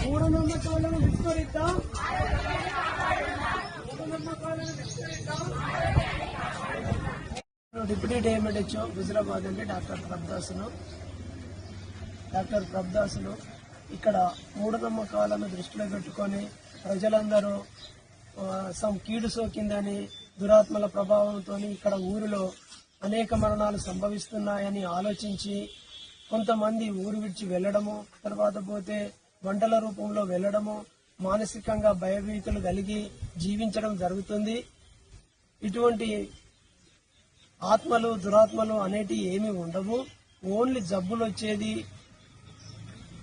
మూఢనమ్మకాలను విస్మరిద్దాం. Deputy డిఎంఎడ్హెచ్ఓ Huzurabad అండి doctor ప్రభదాసులు ఇక్కడ మూఢనమ్మకాలను దృష్టిలో పెట్టుకొని ప్రజలందరూ కీడు సోకిందని దురాత్మల ప్రభావంతో ఇక్కడ ఊరిలో అనేక మరణాలు సంభవిస్తున్నాయని ఆలోచించి కొంతమంది ఊరు విడిచి వెళ్లడము, తర్వాత పోతే వంటల రూపంలో వెళ్లడము, మానసికంగా భయభీతులు కలిగి జీవించడం జరుగుతుంది. ఇటువంటి ఆత్మలు దురాత్మలు అనేటివి ఏమీ ఉండవు. ఓన్లీ జబ్బులు వచ్చేది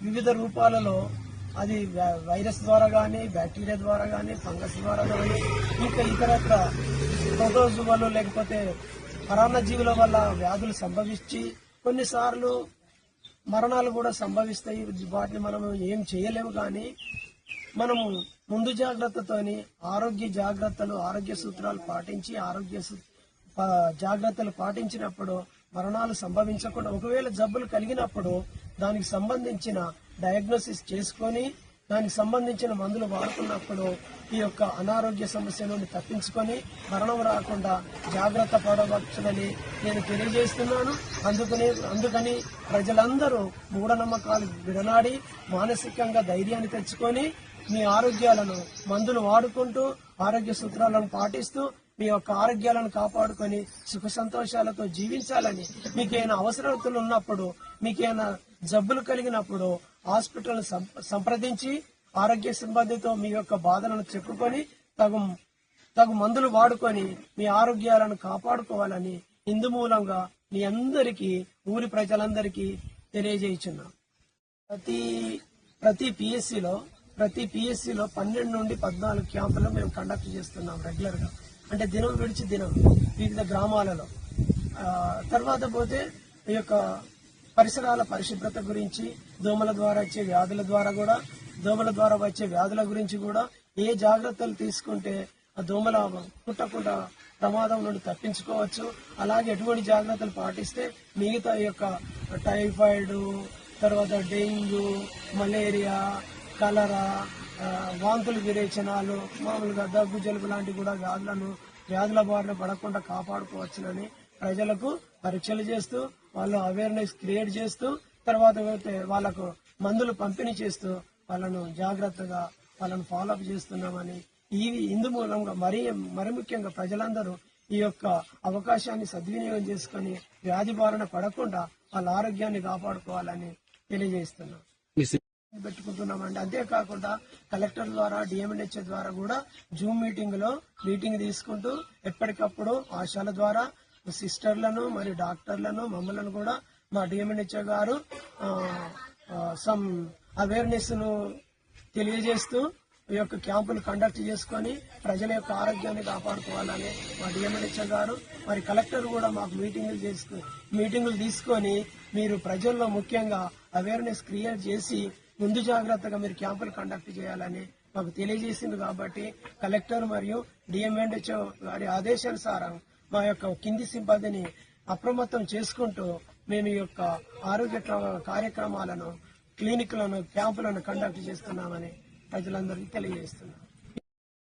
వివిధ రూపాలలో, అది వైరస్ ద్వారా కానీ, బ్యాక్టీరియా ద్వారా కానీ, ఫంగస్ ద్వారా కానీ, ఇంకా ఇతరత్ర ప్రోటోజువాలు లేకపోతే పరాన్నజీవుల వల్ల వ్యాధులు సంభవించి కొన్నిసార్లు మరణాలు కూడా సంభవిస్తాయి. వాటిని మనం ఏం చేయలేము. కానీ మనము ముందు జాగ్రత్తతోని ఆరోగ్య సూత్రాలు పాటించి జాగ్రత్తలు పాటించినప్పుడు మరణాలు సంభవించకుండా, ఒకవేళ జబ్బులు కలిగినప్పుడు దానికి సంబంధించిన డయాగ్నోసిస్ చేసుకొని దానికి సంబంధించిన మందులు వాడుకున్నప్పుడు ఈ యొక్క అనారోగ్య సమస్య నుండి తప్పించుకొని మరణం రాకుండా జాగ్రత్త పడవచ్చునని నేను తెలియజేస్తున్నాను. అందుకని ప్రజలందరూ మూఢనమ్మకాలు విడనాడి మానసికంగా ధైర్యాన్ని తెచ్చుకొని మీ ఆరోగ్యాలను మందులు వాడుకుంటూ ఆరోగ్య సూత్రాలను పాటిస్తూ మీ యొక్క ఆరోగ్యాలను కాపాడుకొని సుఖ సంతోషాలతో జీవించాలని, మీకేమైనా అవసరతలు ఉన్నప్పుడు, మీకేమైనా జబ్బులు కలిగినప్పుడు హాస్పిటల్ సంప్రదించి ఆరోగ్య సిబ్బందితో మీ యొక్క బాధలను చెప్పుకొని తగు మందులు వాడుకొని మీ ఆరోగ్యాలను కాపాడుకోవాలని ఇందు మూలంగా మీ అందరికీ, ఊరి ప్రజలందరికీ తెలియజేయుచున్నాం. ప్రతి పిఎస్సిలో 12 నుండి 14 క్యాంపులు మేము కండక్ట్ చేస్తున్నాం రెగ్యులర్ గా. అంటే దినం విడిచి దినం వివిధ గ్రామాలలో. తర్వాత పోతే ఈ యొక్క పరిసరాల పరిశుభ్రత గురించి, దోమల ద్వారా వచ్చే వ్యాధుల గురించి కూడా ఏ జాగ్రత్తలు తీసుకుంటే ఆ దోమల పుట్టకుండా ప్రమాదం నుండి తప్పించుకోవచ్చు, అలాగే ఎటువంటి జాగ్రత్తలు పాటిస్తే మిగతా ఈ యొక్క టైఫాయిడ్, తర్వాత డెంగ్యూ, మలేరియా, కలరా, వాంతులు విరేచనాలు, మామూలుగా దగ్గు జలుబు లాంటి కూడా వ్యాధుల బారిన పడకుండా కాపాడుకోవచ్చునని ప్రజలకు పరీక్షలు చేస్తూ వాళ్ళు అవేర్నెస్ క్రియేట్ చేస్తూ తర్వాత వాళ్ళకు మందులు పంపిణీ చేస్తూ వాళ్ళను జాగ్రత్తగా ఫాలో అప్ చేస్తున్నామని, ఇందు మూలంగా మరి ముఖ్యంగా ప్రజలందరూ ఈ యొక్క అవకాశాన్ని సద్వినియోగం చేసుకుని వ్యాధి బారిన పడకుండా వాళ్ళ ఆరోగ్యాన్ని కాపాడుకోవాలని తెలియజేస్తున్నాం పెట్టుకుంటున్నామండి. అంతేకాకుండా కలెక్టర్ ద్వారా, డిఎంఎన్హెచ్ఓ ద్వారా కూడా జూమ్ మీటింగ్ తీసుకుంటూ ఎప్పటికప్పుడు ఆశాల ద్వారా సిస్టర్లను మరియు డాక్టర్లను మమ్మల్ని కూడా మా డిఎంఎన్హెచ్ఓ గారు సమ్ అవేర్నెస్ ను తెలియజేస్తూ ఈ యొక్క క్యాంపులు కండక్ట్ చేసుకుని ప్రజల యొక్క ఆరోగ్యాన్ని కాపాడుకోవాలని మా డిఎంఎన్హెచ్ఓ గారు, మరి కలెక్టర్ కూడా మాకు మీటింగులు తీసుకొని మీరు ప్రజల్లో ముఖ్యంగా అవేర్నెస్ క్రియేట్ చేసి ముందు జాగ్రత్తగా మీరు క్యాంపులు కండక్ట్ చేయాలని మాకు తెలియజేసింది. కాబట్టి కలెక్టర్ మరియు డిఎంఎన్హెచ్ఓ గారి ఆదేశానుసారం మా యొక్క కింది సిబ్బందిని అప్రమత్తం చేసుకుంటూ మేము ఈ యొక్క ఆరోగ్య కార్యక్రమాలను, క్లినిక్లను, క్యాంపులను కండక్ట్ చేస్తున్నామని ప్రజలందరికీ తెలియజేస్తున్నాం.